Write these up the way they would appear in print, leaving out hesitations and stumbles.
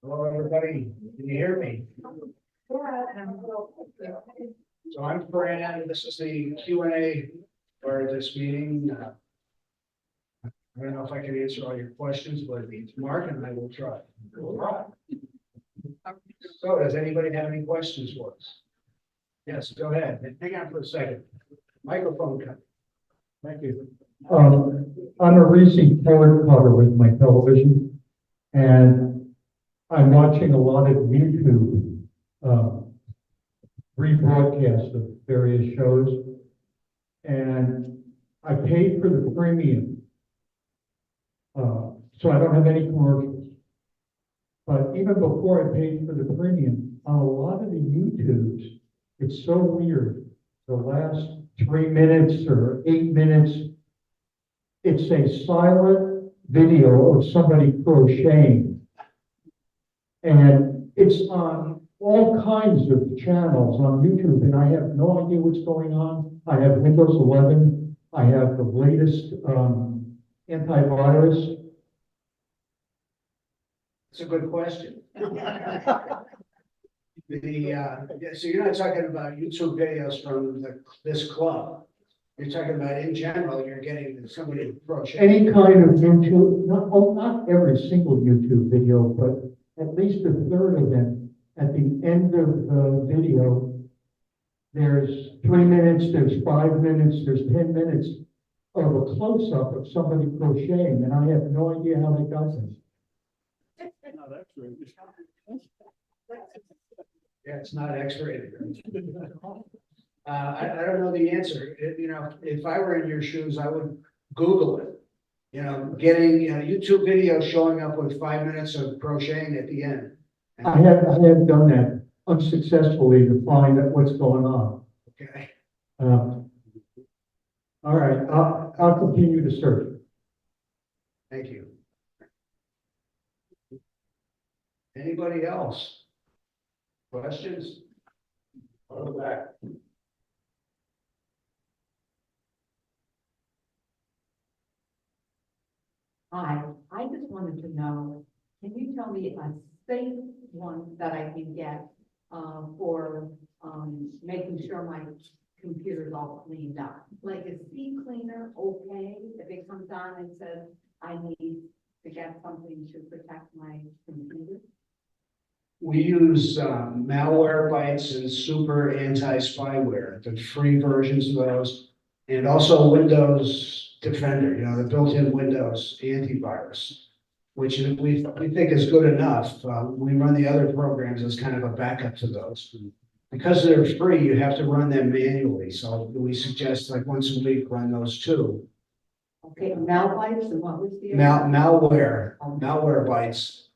Hello, everybody. Can you hear me? So I'm Fran. This is the Q&A for this meeting. I don't know if I can answer all your questions, but it's Mark and I will try. So does anybody have any questions for us? Yes, go ahead. Hang on for a second. Microphone cut. Thank you. I'm a recent cord cutter with my television, and I'm watching a lot of YouTube rebroadcasts of various shows, and I paid for the premium, so I don't have any commercials. But even before I paid for the premium, on a lot of the YouTubes, it's so weird. The last 3 minutes or 8 minutes, it's a silent video of somebody crocheting. And it's on all kinds of channels on YouTube, and I have no idea what's going on. I have Windows 11. I have the latest antivirus. It's a good question. So you're not talking about YouTube videos from this club. You're talking about in general, you're getting somebody to crochet. Any kind of YouTube, not every single YouTube video, but at least a third of them. At the end of the video, there's 3 minutes, there's 5 minutes, there's 10 minutes of a close-up of somebody crocheting, and I have no idea how they got this. No, that's right. Yeah, it's not X-rated. I don't know the answer. If I were in your shoes, I would Google it. Getting YouTube video showing up with 5 minutes of crocheting at the end. I have done that unsuccessfully to find out what's going on. Okay. All right, I'll continue to search. Thank you. Anybody else? Questions? Go back. Hi, I just wanted to know, can you tell me a safe one that I can get for making sure my computer's all cleaned up? Like, is Sea Cleaner okay if it comes on and says I need to get something to protect my computer? We use malware bytes and super anti-spyware, the free versions of those, and also Windows Defender, the built-in Windows antivirus, which we think is good enough. We run the other programs as kind of a backup to those. Because they're free, you have to run them manually. So we suggest like once a week, run those too. Okay, Malwipes, and what was the? Malware bytes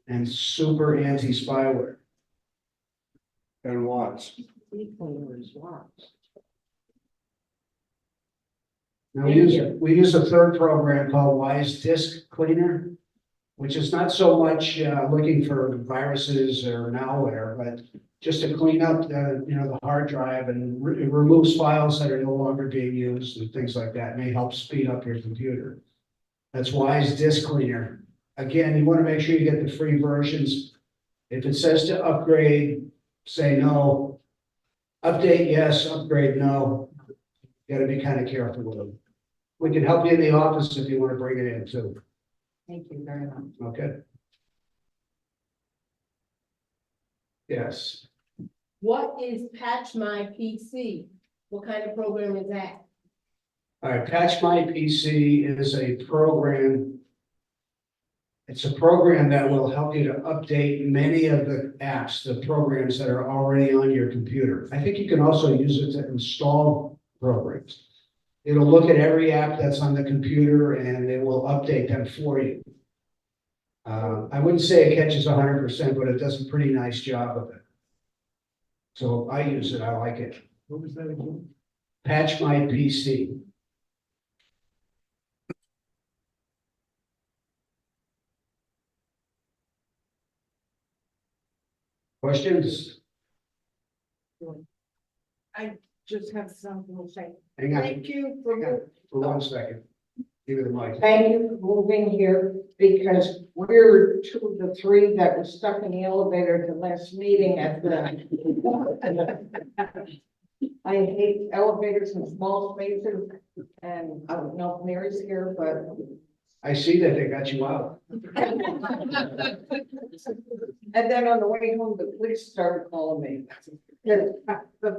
and super anti-spyware. And watch. Sea Cleaner is what? Now we use a third program called Wise Disk Cleaner, which is not so much looking for viruses or malware, but just to clean up the hard drive, and it removes files that are no longer being used and things like that. It may help speed up your computer. That's Wise Disk Cleaner. Again, you want to make sure you get the free versions. If it says to upgrade, say no. Update, yes. Upgrade, no. You got to be kind of careful with them. We can help you in the office if you want to bring it in too. Thank you very much. Okay. Yes. What is Patch My PC? What kind of program is that? All right, Patch My PC is a program. It's a program that will help you to update many of the apps, the programs that are already on your computer. I think you can also use it to install programs. It'll look at every app that's on the computer and it will update them for you. I wouldn't say it catches 100%, but it does a pretty nice job of it. So I use it, I like it. What was that again? Patch My PC. Questions? I just have something to say. Hang on, Thank you for. hang on for 1 second. Give me the mic. Thank you for moving here, because we're two of the three that were stuck in the elevator at the last meeting at the. I hate elevators in small spaces, and I don't know if Mary's here, but. I see that they got you out. And then on the way home, the police started calling me. The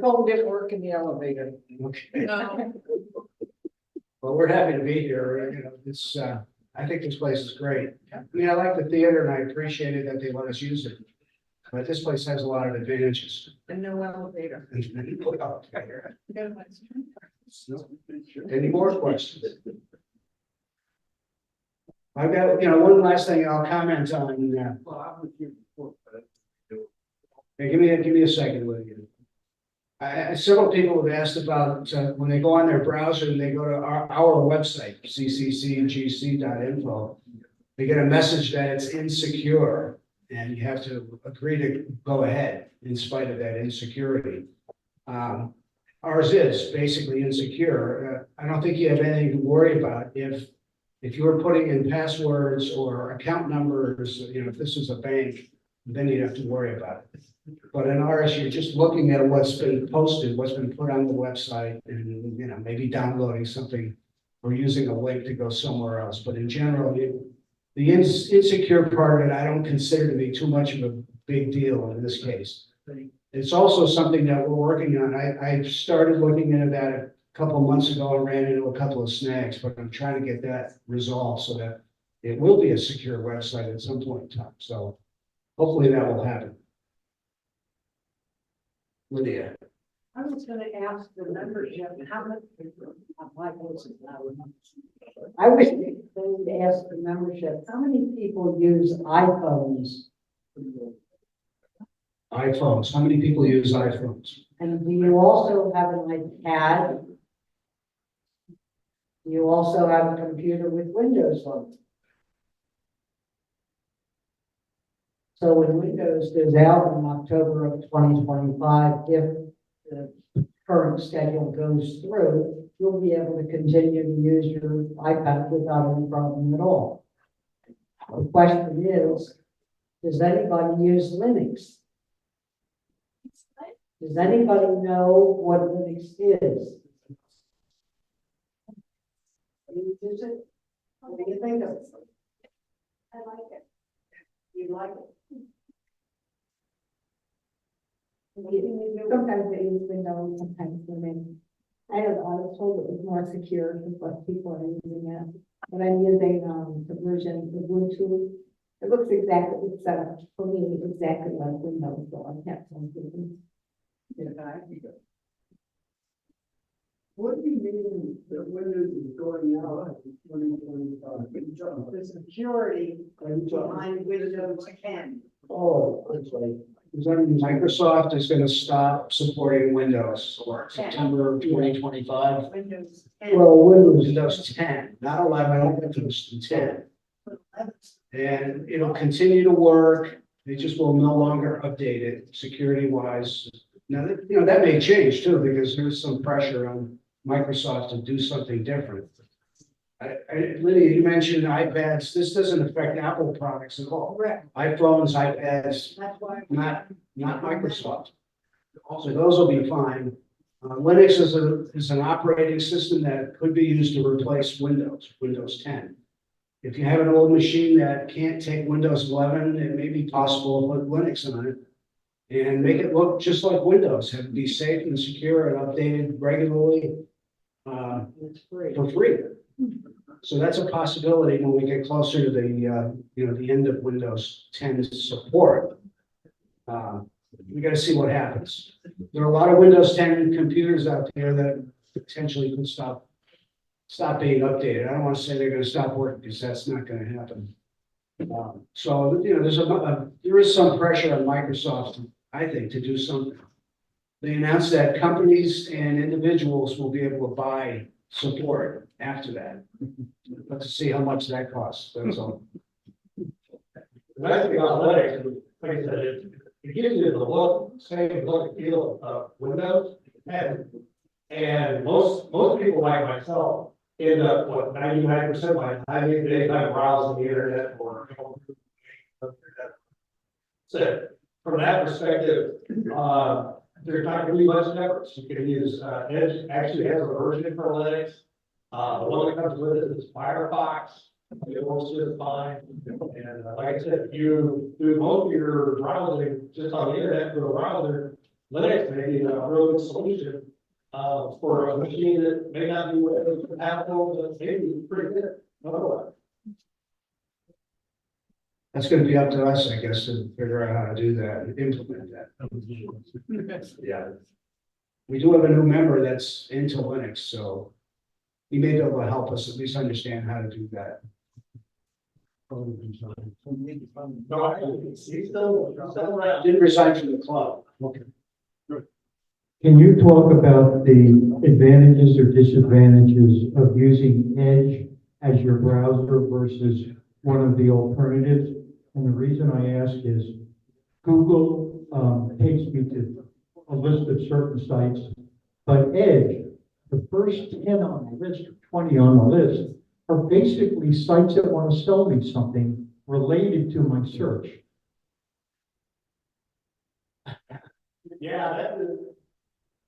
phone didn't work in the elevator. Okay. Well, we're happy to be here. You know, it's, I think this place is great. I mean, I like the theater and I appreciated that they let us use it. But this place has a lot of advantages. And no elevator. Any more questions? I've got, you know, one last thing I'll comment on. Hey, give me a second, will you? Several people have asked about, when they go on their browser and they go to our website, CCCGC.info, they get a message that it's insecure and you have to agree to go ahead in spite of that insecurity. Ours is basically insecure. I don't think you have anything to worry about if you were putting in passwords or account numbers. You know, if this is a bank, then you'd have to worry about it. But in ours, you're just looking at what's been posted, what's been put on the website, and, you know, maybe downloading something or using a link to go somewhere else. But in general, the insecure part of it, I don't consider to be too much of a big deal in this case. It's also something that we're working on. I started looking into that a couple of months ago and ran into a couple of snags, but I'm trying to get that resolved so that it will be a secure website at some point in time. So hopefully that will happen. Lydia. I was gonna ask the membership, how much, my voice is loud. I was going to ask the membership, how many people use iPhones? iPhones. How many people use iPhones? And do you also have an iPad? Do you also have a computer with Windows on it? So when Windows goes out in October of 2025, if the current schedule goes through, you'll be able to continue to use your iPad without any problem at all. The question is, does anybody use Linux? Does anybody know what Linux is? You use it? What do you think of it? I like it. You like it? Sometimes they use Windows, sometimes Linux. I was told it was more secure with what people are using it. But I'm using the version of Bluetooth. It looks exactly, it's set up for me exactly like Windows, so I can't tell you. What do you mean that Windows is going out in 2025? The security behind Windows 10. Oh, okay. Microsoft is going to stop supporting Windows for September 2025. Windows 10. Well, Windows 10, not 11, Windows 10. And it'll continue to work. They just will no longer update it security wise. Now, you know, that may change too, because there's some pressure on Microsoft to do something different. Lydia, you mentioned iPads. This doesn't affect Apple products at all. Correct. iPhones, iPads, That's why. not Microsoft. So those will be fine. Linux is an operating system that could be used to replace Windows 10. If you have an old machine that can't take Windows 11, it may be possible to put Linux on it and make it look just like Windows. Have it be safe and secure and updated regularly for free. So that's a possibility when we get closer to the the end of Windows 10 support. We got to see what happens. There are a lot of Windows 10 computers out there that potentially could stop being updated. I don't want to say they're going to stop working because that's not going to happen. So you know, there is some pressure on Microsoft, I think, to do something. They announced that companies and individuals will be able to buy support after that. But to see how much that costs, that's all. The nice thing about Linux, like I said, it gives you the look, same look and feel of Windows 10. And most people like myself end up, what, 99% of my time, they time browsing the internet or. So from that perspective, there's not gonna be much difference. You can use, Edge actually has a version for Linux. The one that comes with it is Firefox. It works just fine. And like I said, if you do most of your browsing just on the internet through a browser, Linux may be a real good solution for a machine that may not be compatible, but maybe pretty good. Otherwise. That's gonna be up to us, I guess, to figure out how to do that and implement that. Yeah. We do have a new member that's into Linux, so he may be able to help us at least understand how to do that. No, he's still around. Didn't resign from the club. Okay. Can you talk about the advantages or disadvantages of using Edge as your browser versus one of the alternatives? And the reason I ask is Google takes me to a list of certain sites, but Edge, the first 10 on the list or 20 on the list are basically sites that want to sell me something related to my search. Yeah, that is,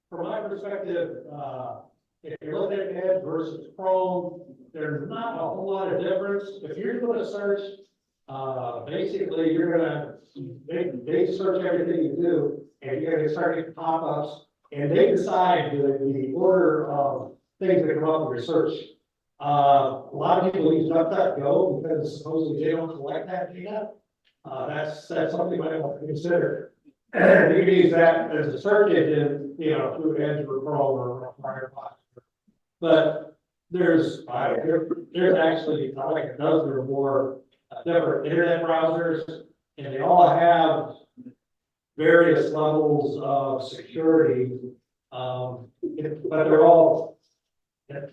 from my perspective, if you're looking at Edge versus Chrome, there's not a whole lot of difference. If you're doing a search, basically you're gonna, they search everything you do, and you're gonna start getting pop-ups, and they decide the order of things that come up with your search. A lot of people use DuckDuckGo because supposedly they don't collect that data. That's something you might want to consider. You can use that as a search engine, through Edge or Chrome or Firefox. But there's actually like a dozen or more different internet browsers, and they all have various levels of security. But they're all,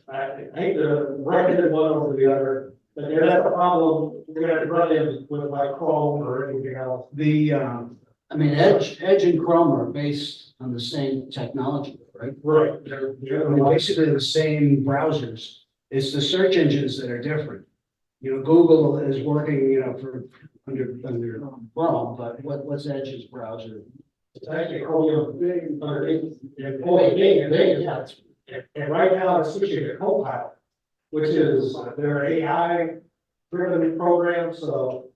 I hate to recommend one over the other, but that's a problem we're going to run in with like Chrome or anything else. Edge and Chrome are based on the same technology, right? Right. I mean, basically the same browsers. It's the search engines that are different. Google is working, for under Chrome, but what's Edge's browser? It's actually Chromium Bing underneath. And right now it's switching to Copilot, which is their AI driven program. So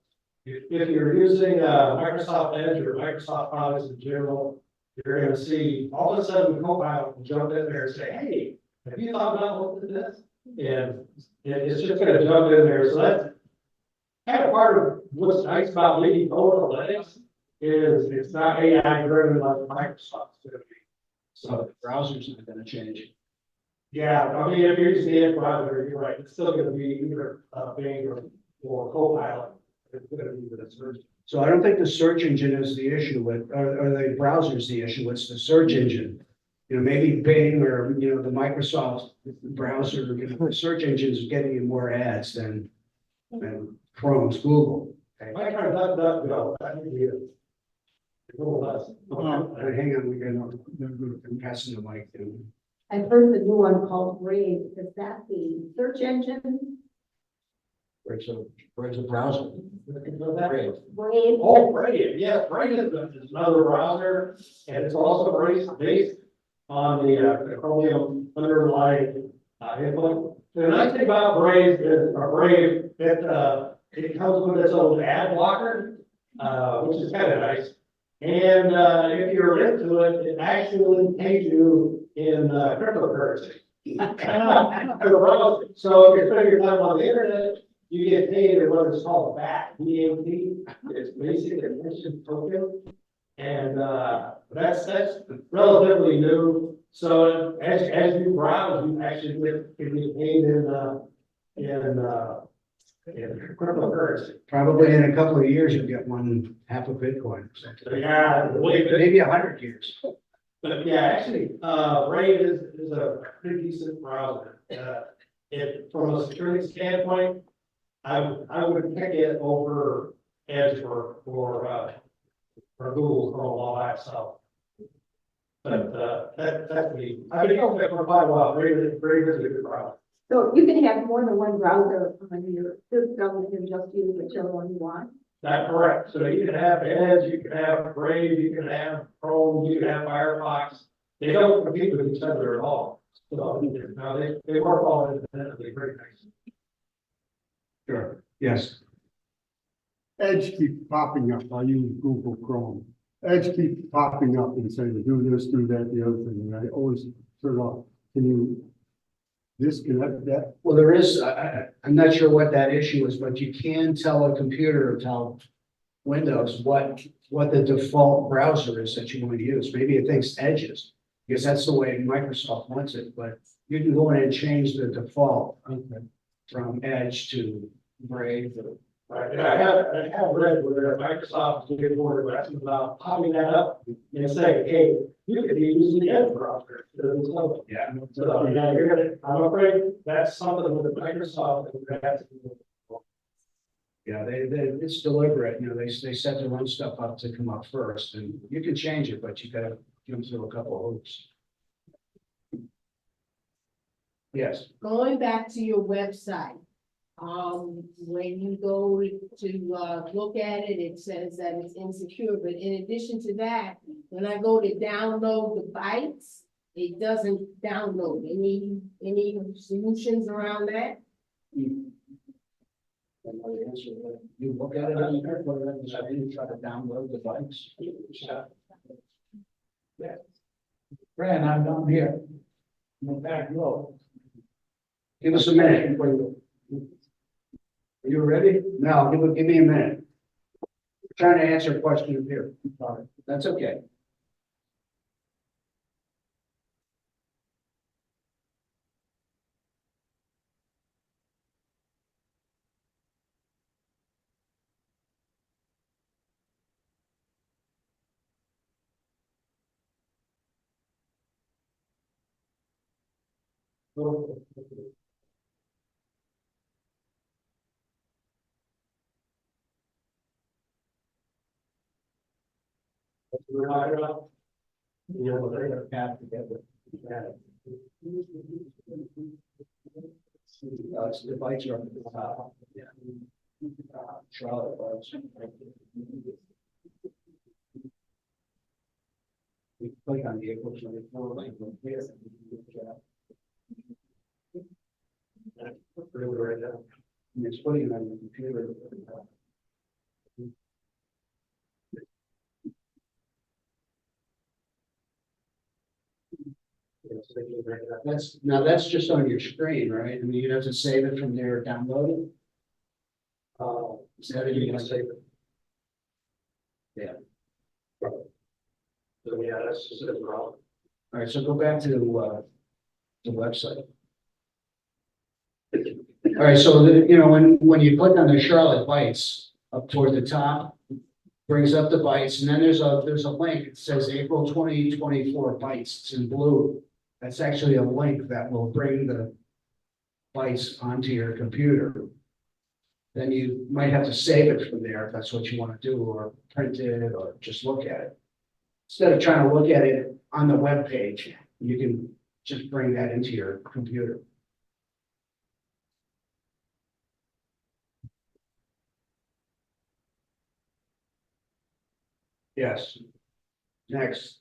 if you're using Microsoft Edge or Microsoft products in general, you're going to see all of a sudden Copilot will jump in there and say, "Hey, have you thought about looking at this?" And it's just going to jump in there. So that's kind of part of what's nice about leading over Linux is it's not AI driven like Microsoft's going to be. So the browser's not going to change. Yeah, I mean, if you're using the Edge browser, you're right. It's still going to be either Bing or Copilot. It's going to be the search. So I don't think the search engine is the issue or the browser's the issue. It's the search engine. Maybe Bing or, the Microsoft browser, the search engine is getting you more ads than Chrome's Google. I might try DuckDuckGo. That would be a little less. Hang on, I'm passing the mic. I've heard the new one called Brave. Is that the search engine? Where's the browser? Brave. Oh, Brave. Yeah, Brave is another browser, and it's also based on the Chromium underlying input. The nice thing about Brave is, it comes with its own ad blocker, which is kind of nice. And if you're into it, it actually pays you in cryptocurrency. So if you're spending your time on the internet, you get paid in what is called BAT, B-A-T. It's basically an instant token. And that's relatively new. So as you browse, you actually get paid in cryptocurrency. Probably in a couple of years, you'll get half a Bitcoin or something. Yeah, Maybe 100 years. But yeah, actually, Brave is a pretty decent browser. From a security standpoint, I would pick it over Edge or Google Chrome, all that stuff. But that's me. I've been using it for quite a while. Brave is a good browser. So you can have more than one browser on your system and just use whichever one you want. That's correct. So you can have Edge, you can have Brave, you can have Chrome, you can have Firefox. They don't compete with each other at all. So, now they work all independently, very nice. Sure, yes. Edge keeps popping up. I use Google Chrome. Edge keeps popping up and saying, do this, do that, the other thing, and I always turn off. Can you disconnect that? Well, there is, I'm not sure what that issue is, but you can tell a computer, tell Windows what the default browser is that you want to use. Maybe it thinks Edge is, because that's the way Microsoft wants it, but you can go in and change the default from Edge to Brave. Right, and I have read where Microsoft is getting more aggressive about popping that up and saying, hey, you could use the Edge browser. Yeah. So, yeah, you're gonna, I'm afraid that's something with Microsoft that we're gonna have to do. Yeah, it's deliberate, you know, they set their own stuff up to come up first, and you can change it, but you gotta jump through a couple of hoops. Yes, Going back to your website, when you go to, look at it, it says that it's insecure, but in addition to that, when I go to download the bytes, it doesn't download. Any solutions around that? I know the answer, but you look at it on there, whether it's, you try to download the bikes. Fran, I'm down here. In the back row. Give us a minute. Are you ready? No, give me a minute. We're trying to answer a question here. That's okay. We're not gonna, you know, they're gonna have together. It's the bikes are up at the top. Yeah. Charlotte bikes. We click on the April 24 link. Yes. Really right now. And it's putting it on the computer. That's just on your screen, right? I mean, you have to save it from there, download it. Is that You you can can save it. Yeah. So, yeah, that's just a problem. All right, so go back to the website. All right, so you know, when you click on the Charlotte Bites up toward the top, brings up the bites, and then there's a link. It says April 2024 bites. It's in blue. That's actually a link that will bring the bites onto your computer. Then you might have to save it from there if that's what you want to do, or print it, or just look at it. Instead of trying to look at it on the web page, you can just bring that into your computer. Yes. Next.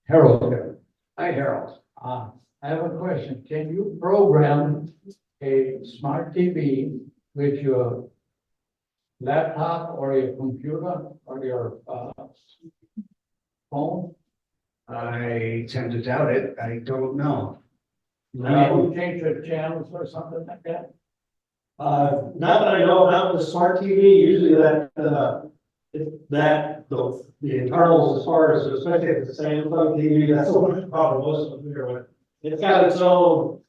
Harold. Hi, Harold. I have a question. Can you program a smart TV with your laptop or your computer or your phone? I tend to doubt it. I don't know. Can you change the channels or something like that? Not that I know, not with the smart TV, usually the internals as far as, especially if it's the Samsung TV, that's the one problem most of them are with. It's got its own,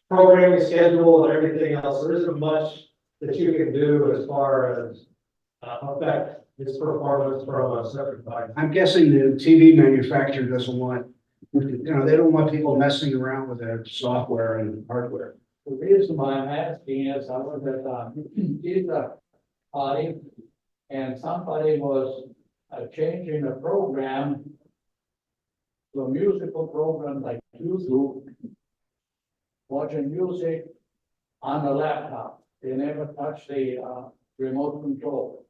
programming schedule and everything else. There isn't much that you can do as far as, affect its performance from a separate device. I'm guessing the TV manufacturer doesn't want, you know, they don't want people messing around with their software and hardware. The reason why I'm asking is I was at pizza party and somebody was changing a program to a musical program like YouTube, watching music on the laptop. They never touch the, remote control.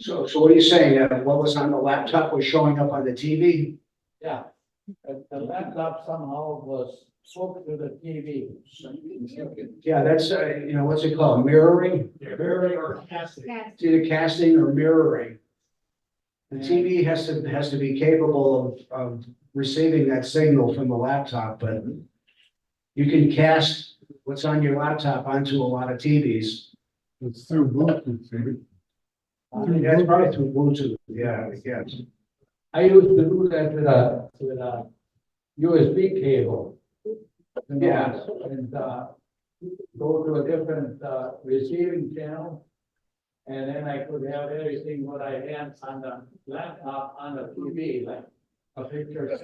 So what are you saying? What was on the laptop was showing up on the TV? Yeah, the laptop somehow was hooked to the TV. Yeah, that's, what's it called? Mirroring? Very or casting. It's either casting or mirroring. The TV has to be capable of receiving that signal from the laptop, but you can cast what's on your laptop onto a lot of TVs. It's through Bluetooth, see? That's probably through Bluetooth, yeah, I guess. I used to do that with a USB cable. Yeah. And, go to a different, receiving channel. And then I could have everything what I had on the laptop, on the TV, like a picture,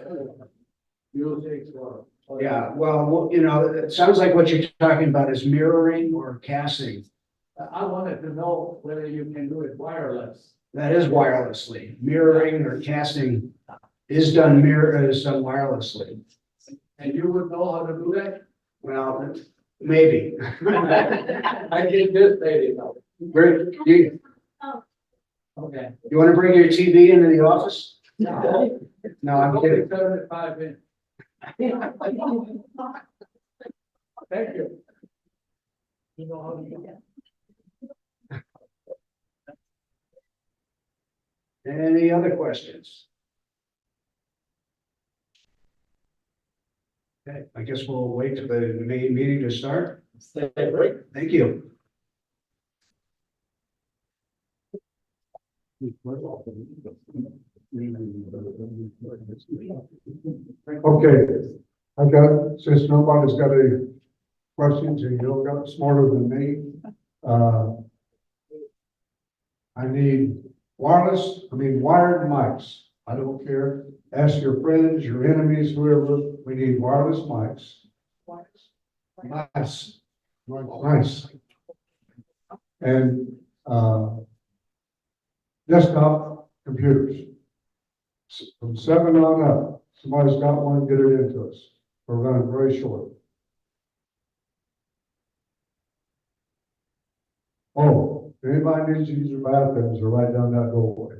music or. Yeah, well, it sounds like what you're talking about is mirroring or casting. I wanted to know whether you can do it wireless. That is wirelessly. Mirroring or casting is done wirelessly. And you would know how to do that? Well, maybe. I did this lady though. Great. You Okay. want to bring your TV into the office? No. No, I'm kidding. 75 minutes. Thank you. You know how to do that? Any other questions? Okay, I guess we'll wait for the main meeting to start. Stay break. Thank you. Okay, since nobody's got any questions and you got smarter than me, I need wired mics. I don't care. Ask your friends, your enemies, whoever, we need wireless mics. Nice. Nice. And, desktop computers. From 7 on up, somebody's got one, get it into us. We're running very short. Oh, if anybody needs to use your bathrooms, are right down that doorway.